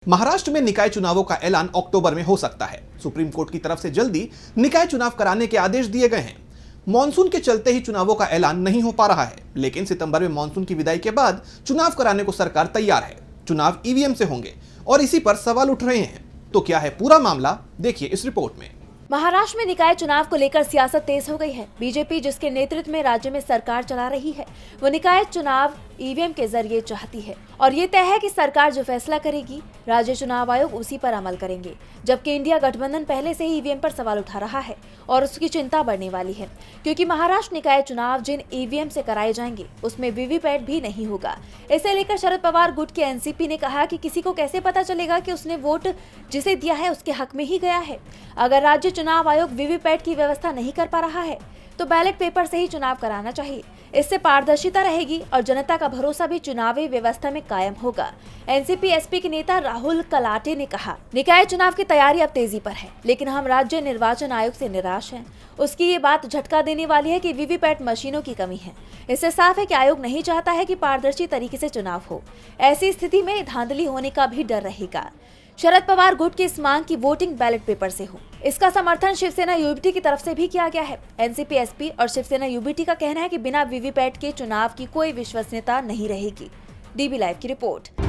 महाराष्ट्र में निकाय चुनावों का ऐलान अक्टूबर में हो सकता है। सुप्रीम कोर्ट की तरफ से जल्दी निकाय चुनाव कराने के आदेश दिए गए हैं। मॉनसून के चलते ही चुनावों का ऐलान नहीं हो पा रहा है, लेकिन सितंबर में मॉनसून की विदाई के बाद चुनाव कराने को सरकार तैयार है। चुनाव ईवीएम से होंगे और इसी पर सवाल उठ रहे हैं। तो क्या है पूरा मामला, देखिए इस रिपोर्ट में। महाराष्ट्र में निकाय चुनाव को लेकर सियासत तेज हो गई है। बीजेपी जिसके नेतृत्व में राज्य में सरकार चला रही है, वो निकाय चुनाव ईवीएम के जरिए चाहती है और ये तय है कि सरकार जो फैसला करेगी, राज्य चुनाव आयोग उसी पर अमल करेंगे। जबकि इंडिया गठबंधन पहले से ही ईवीएम पर सवाल उठा रहा है और उसकी चिंता बढ़ने वाली है, क्योंकि महाराष्ट्र निकाय चुनाव जिन ईवीएम से कराए जाएंगे उसमें वीवीपैट भी नहीं होगा। इसे लेकर शरद पवार गुट के एनसीपी ने कहा कि किसी को कैसे पता चलेगा कि उसने वोट जिसे दिया है उसके हक में ही गया है। अगर राज्य चुनाव आयोग वीवीपैट की व्यवस्था नहीं कर पा रहा है तो बैलेट पेपर से ही चुनाव कराना चाहिए। इससे पारदर्शिता रहेगी और जनता का भरोसा भी चुनावी व्यवस्था में कायम होगा। एनसीपी एसपी के नेता राहुल कलाटे ने कहा, निकाय चुनाव की तैयारी अब तेजी पर है, लेकिन हम राज्य निर्वाचन आयोग से निराश हैं। उसकी ये बात झटका देने वाली है कि वीवीपैट मशीनों की कमी है। इससे साफ है कि आयोग नहीं चाहता है कि पारदर्शी तरीके से चुनाव हो। ऐसी स्थिति में धांधली होने का भी डर रहेगा। शरद पवार गुट की इस मांग की वोटिंग बैलेट पेपर से हो, इसका समर्थन शिवसेना यूबीटी की तरफ से भी किया गया है। एनसीपी एसपी और शिवसेना यूबीटी का कहना है कि बिना वीवीपैट के चुनाव की कोई विश्वसनीयता नहीं रहेगी। डीबी लाइव की रिपोर्ट।